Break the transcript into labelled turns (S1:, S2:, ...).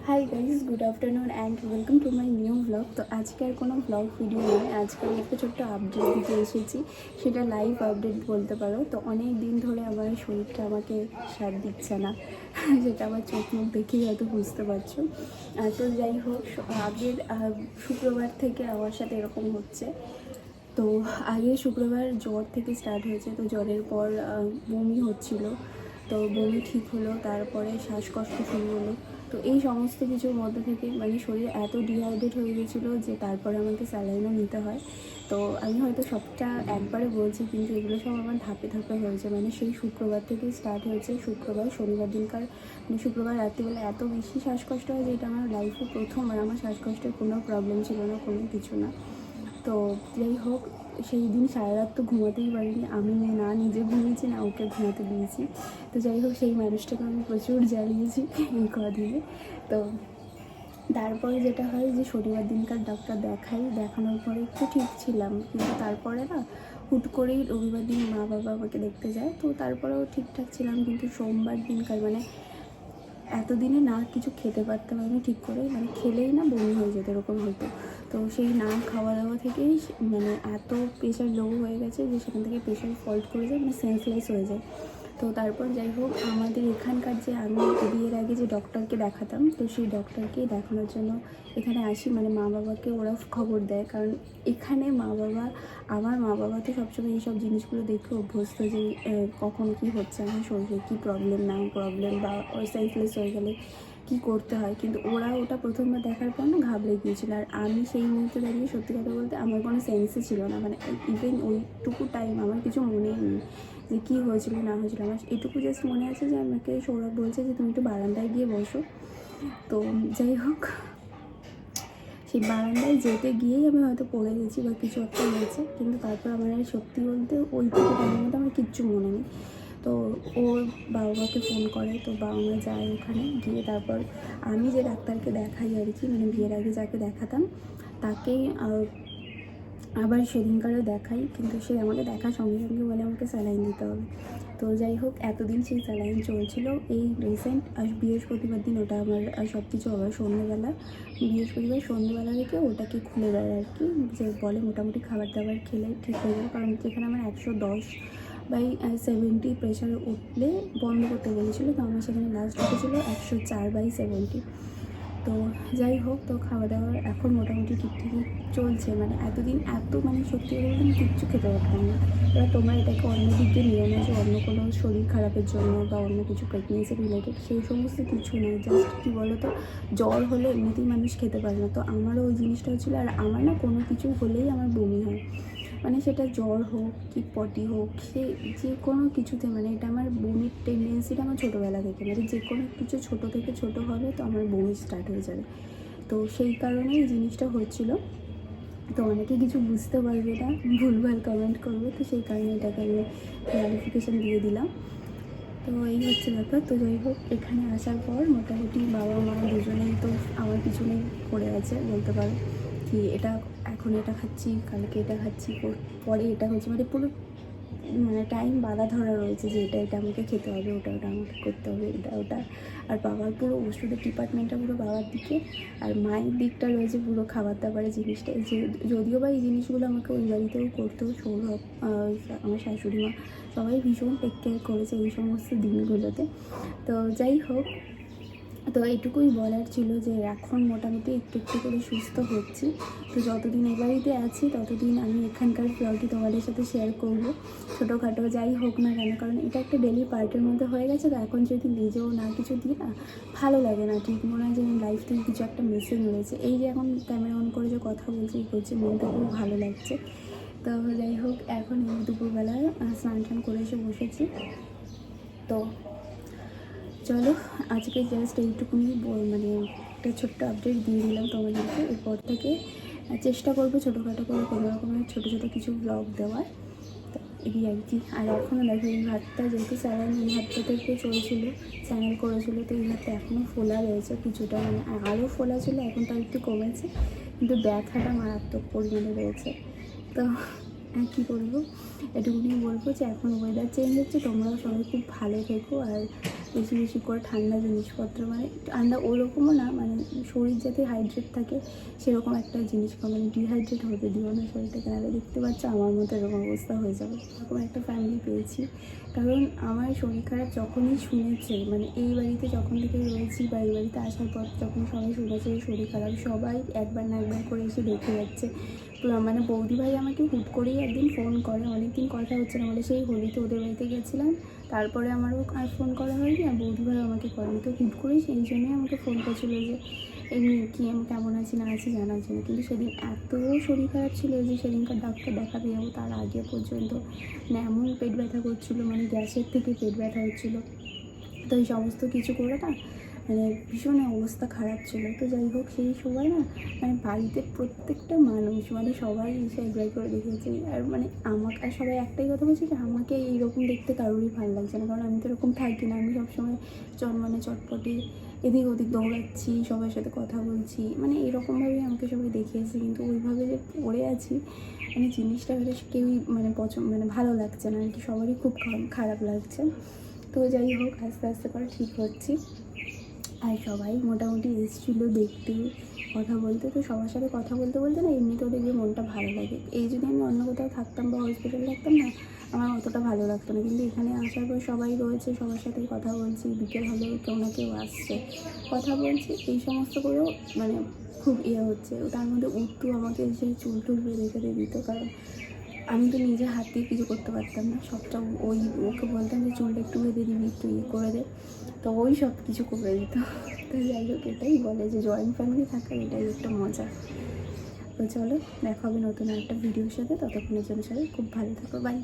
S1: Hi guys, good afternoon and welcome to my new blog. তো আজকে আর কোনো blog video নয়, আজকে আমি একটা ছোট্ট আপডেট দিতে এসেছি। সেটা লাইভ আপডেট বলতে পারো। তো অনেক দিন ধরে আমার শরীরটা আমাকে সাথ দিচ্ছে না, যেটা আমার চোখ মুখ দেখেই হয়তো বুঝতে পারছো। তো যাই হোক, আগের শুক্রবার থেকে আমার সাথে এরকম হচ্ছে। তো আগে শুক্রবার জ্বর থেকে স্টার্ট হয়েছে, তো জ্বরের পর বমি হচ্ছিল, তো বমি ঠিক হলো, তারপরে শ্বাসকষ্ট শুরু হলো। তো এই সমস্ত কিছুর মধ্যে থেকে মানে শরীর এত ডিহাইড্রেট হয়ে গেছিলো যে তারপরে আমাকে স্যালাইনও নিতে হয়। তো আমি হয়তো সবটা একবারে বলছি, কিন্তু এগুলো সব আমার ধাপে ধাপে হয়েছে। মানে সেই শুক্রবার থেকেই স্টার্ট হয়েছে। শনিবার দিনকার মানে শুক্রবার রাত্রিবেলা এত বেশি শ্বাসকষ্ট হয় যে এটা আমার লাইফে প্রথম। আর আমার শ্বাসকষ্টের কোনো প্রবলেম ছিল না, কোনো কিছু না। তো যাই হোক, সেই দিন সারা রাত তো ঘুমাতেই পারিনি। আমি না নিজে ঘুমিয়েছি, না ওকে ঘুমাতে দিয়েছি। তো যাই হোক, সেই মানুষটাকে আমি প্রচুর জ্বালিয়েছি এই কদিনে। তো তারপরে যেটা হয় যে শনিবার দিনকার ডাক্তার দেখানোর পরে একটু ঠিক ছিলাম, কিন্তু তারপরে না হুট করেই রবিবার দিন মা বাবা আমাকে দেখতে যায়। তো তারপরেও ঠিকঠাক ছিলাম, কিন্তু সোমবার দিনকার মানে এতদিনে না কিছু খেতে পারতাম আমি ঠিক করে, মানে খেলেই না বমি হয়ে যেত, এরকম হতো। তো সেই না খাওয়া দাওয়া থেকেই মানে এত প্রেশার লো হয়ে গেছে যে সেখান থেকে প্রেশার ফল্ট করে যায়, মানে সেন্সলেস হয়ে যায়। তো তারপর যাই হোক, আমাদের এখানকার যে আমি বিয়ের আগে যে ডক্টরকে দেখাতাম, তো সেই ডক্টরকেই দেখানোর জন্য এখানে আসি। মানে মা বাবাকে ওরা খবর দেয়, কারণ এখানে আমার মা বাবা তো সবসময় এইসব জিনিসগুলো দেখে অভ্যস্ত যে কখন কী হচ্ছে আমার শরীরে, কী প্রবলেম না প্রবলেম, বা সেন্সলেস হয়ে গেলে কী করতে হয়। কিন্তু ওরা ওটা প্রথমবার দেখার পর না ঘাবড়ে গিয়েছিল। আর আমি সেই মুহূর্তে দাঁড়িয়ে সত্যি কথা বলতে আমার কোনো সেন্সই ছিল না। মানে ইভেন ওইটুকু টাইম আমার কিছু মনেই নেই যে কী হয়েছিল না হয়েছিল। আমার এটুকু জাস্ট মনে আছে যে আমাকে সৌরভ বলছে যে তুমি একটু বারান্দায় গিয়ে বসো। তো যাই হোক, সেই বারান্দায় যেতে গিয়েই আমি হয়তো পড়ে গেছি বা কিছু একটা হয়েছে, কিন্তু তারপর আমার সত্যি বলতে ওইটুকু টাইমের মধ্যে আমার কিচ্ছু মনে নেই। তো ওর বাবা মাকে ফোন করে, তো বাবা মা যায় ওখানে গিয়ে। তারপর আমি যে ডাক্তারকে দেখাই আর কি, মানে বিয়ের আগে যাকে দেখাতাম তাকেই আবার সেদিনকারও দেখাই, কিন্তু সে আমাকে দেখার সঙ্গে সঙ্গে বলে আমাকে স্যালাইন দিতে হবে। তো যাই হোক, এতদিন সেই স্যালাইন চলছিল। এই রিসেন্ট বৃহস্পতিবার দিন ওটা আমার সব কিছু আবার বৃহস্পতিবার সন্ধ্যেবেলা থেকে ওটাকে খুলে দেয় আর কি, যে বলে মোটামুটি খাবার দাবার খেলে ঠিক হয়ে যাবে। কারণ যেখানে আমার 110/70 প্রেশার উঠলে বন্ধ করতে বলেছিলো, তো আমার সেখানে লাস্ট উঠেছিল 104/70। তো যাই হোক, তো খাওয়া দাওয়া এখন মোটামুটি ঠিকঠাকই চলছে। মানে এতদিন মানে সত্যি বলতে আমি কিচ্ছু খেতে পারতাম না। এবার তোমরা এটাকে অন্য দিক দিয়ে নিয়ে না যে অন্য কোনো শরীর খারাপের জন্য বা অন্য কিছু প্রেগনেন্সি রিলেটেড, সেই সমস্ত কিছু নয়। জাস্ট কী বলো তো, জ্বর হলে এমনিতেই মানুষ খেতে পারে না, তো আমারও ওই জিনিসটা হচ্ছিলো। আর আমার না কোনো কিছু হলেই আমার বমি হয়, মানে সেটা জ্বর হোক কি পটি হোক, সে যে কোনো কিছুতে, মানে এটা আমার বমির টেন্ডেন্সিটা আমার ছোটোবেলা থেকে, মানে যে কোনো কিছু ছোটো থেকে ছোটো হবে তো আমার বমি স্টার্ট হয়ে যাবে। তো সেই কারণেই এই জিনিসটা হচ্ছিলো। তো অনেকে কিছু বুঝতে পারবে না, ভুলভাল কমেন্ট করবে, তো সেই কারণে এটাকে আমি ক্লারিফিকেশান দিয়ে দিলাম। তো এই হচ্ছে ব্যাপার। তো যাই হোক, এখানে আসার পর মোটামুটি বাবা মা দুজনেই তো আমার পিছনেই পড়ে আছে বলতে পারো, কি এটা এখন এটা খাচ্ছি, কালকে এটা খাচ্ছি, পরে এটা হচ্ছে, মানে পুরো মানে টাইম বাঁধা ধরা রয়েছে যে এটা আমাকে খেতে হবে, ওটা আমাকে করতে হবে, এটা ওটা। আর বাবার পুরো ওষুধের ডিপার্টমেন্টটা পুরো বাবার দিকে, আর মায়ের দিকটা রয়েছে পুরো খাবার দাবারের জিনিসটা। যদিও বা এই জিনিসগুলো আমাকে ওই বাড়িতেও করতো, সৌরভ আমার শাশুড়ি মা সবাই ভীষণ টেক কেয়ার করেছে এই সমস্ত দিনগুলোতে। তো যাই হোক, তো এইটুকুই বলার ছিল যে এখন মোটামুটি একটু একটু করে সুস্থ হচ্ছি। তো যতদিন এ বাড়িতে আছি ততদিন আমি এখানকার ব্লগই তোমাদের সাথে শেয়ার করবো, ছোটোখাটো যাই হোক না কেন, কারণ এটা একটা ডেলি পার্টের মধ্যে হয়ে গেছে। তো এখন যদি নিজেও না কিছু দিই না, ভালো লাগে না, ঠিক মনে হয় যে লাইফ থেকে কিছু একটা মিসিং রয়েছে। এই যে এখন ক্যামেরা অন করে যে কথা বলছি করছি, মনটা খুব ভালো লাগছে। তো যাই হোক, এখন এই দুপুরবেলায় স্নান টান করে এসে বসেছি। তো চলো, আজকে জাস্ট এইটুকুনি মানে একটা ছোট্ট আপডেট দিয়ে দিলাম তোমাদেরকে। এরপর থেকে চেষ্টা করবো ছোটোখাটো করে কোনো রকমের ছোটো ছোটো কিছু ব্লগ দেওয়ার, তো এই আর কি। আর এখনও দেখো এই হাতটা, যেহেতু স্যালাইন এই হাতটা থেকে চলছিলো, চ্যানেল করেছিলো, তো এই হাতটা এখনও ফোলা রয়েছে কিছুটা, মানে আরও ফোলা ছিল, এখন তার একটু কমেছে, কিন্তু ব্যথাটা মারাত্মক পরিমাণে রয়েছে। তো কী করবো, এটুকুনি বলবো যে এখন ওয়েদার চেঞ্জ হচ্ছে, তোমরাও সবাই খুব ভালো থেকো। আর বেশি বেশি করে ঠান্ডা জিনিসপত্র, মানে ঠান্ডা ওরকমও না, মানে শরীর যাতে হাইড্রেট থাকে সেরকম একটা জিনিস, মানে ডিহাইড্রেট হতে দিও না শরীরটাকে, নাহলে দেখতে পাচ্ছ আমার মতো এরকম অবস্থা হয়ে যাবে। এরকম একটা ফ্যামিলি পেয়েছি, কারণ আমার শরীর খারাপ যখনই শুনেছে, মানে এই বাড়িতে যখন থেকে রয়েছি বা এই বাড়িতে আসার পর যখন সবাই শুনেছে শরীর খারাপ, সবাই একবার না একবার করে এসে দেখে যাচ্ছে। তো মানে বৌদি ভাই আমাকে হুট করেই একদিন ফোন করে, অনেকদিন কথা হচ্ছে না বলে, সেই হোলিতে ওদের বাড়িতে গেছিলাম, তারপরে আমারও আর ফোন করা হয়নি, আর বৌদি ভাই আমাকে করেনি। তো হুট করেই সেই জন্যই আমাকে ফোন করছিলো যে এমনি কি আমি কেমন আছি না আছি জানার জন্য। কিন্তু সেদিন এত শরীর খারাপ ছিল যে সেদিনকার ডাক্তার দেখাতে যাবো তার আগে পর্যন্ত মানে এমন পেট ব্যথা করছিলো, মানে গ্যাসের থেকে পেট ব্যথা হচ্ছিলো। তো এই সমস্ত কিছু করে না মানে ভীষণ অবস্থা খারাপ ছিল। তো যাই হোক, সেই সময় না মানে বাড়িতে প্রত্যেকটা মানুষ মানে সবাই এসে একবার করে দেখেছে, আর মানে আমাকে, আর সবাই একটাই কথা বলছে যে আমাকে এইরকম দেখতে কারোরই ভালো লাগছে না, কারণ আমি তো এরকম থাকি না, আমি সবসময় মানে চটপটে এদিক ওদিক দৌড়াচ্ছি, সবার সাথে কথা বলছি, মানে এরকমভাবেই আমাকে সবাই দেখিয়েছে। কিন্তু ওইভাবে যে পড়ে আছি মানে জিনিসটা বেশ কেউই মানে মানে ভালো লাগছে না আর কি, সবারই খুব খারাপ লাগছে। তো যাই হোক, আস্তে আস্তে করে ঠিক হচ্ছি। আর সবাই মোটামুটি এসেছিলো দেখতে, কথা বলতে। তো সবার সাথে কথা বলতে বলতে না এমনিতেও দেখবে মনটা ভালো লাগে। এই যদি আমি অন্য কোথাও থাকতাম বা হসপিটালে থাকতাম না, আমার অতটা ভালো লাগতো না। কিন্তু এখানে আসার পর সবাই রয়েছে, সবার সাথে কথা বলছি, বিকেল হলেও কেউ না কেউ আসছে, কথা বলছি, এই সমস্ত করেও মানে খুব হচ্ছে। তার মধ্যে উত্তু আমাকে সেই চুল টুল বেঁধে দিয়ে দিত, কারণ আমি তো নিজে হাত দিয়ে কিছু করতে পারতাম না, সবটা ওই ওকে বলতাম যে চুলটা একটু বেঁধে দিবি, একটু করে দে, তো ওই সব কিছু করে দিত। তো যাই হোক, এটাই বলে যে জয়েন্ট ফ্যামিলি থাকার এটাই একটা মজা। তো চলো, দেখা হবে নতুন একটা ভিডিওর সাথে, ততক্ষণের জন্য সবাই খুব ভালো থাকো, বাই।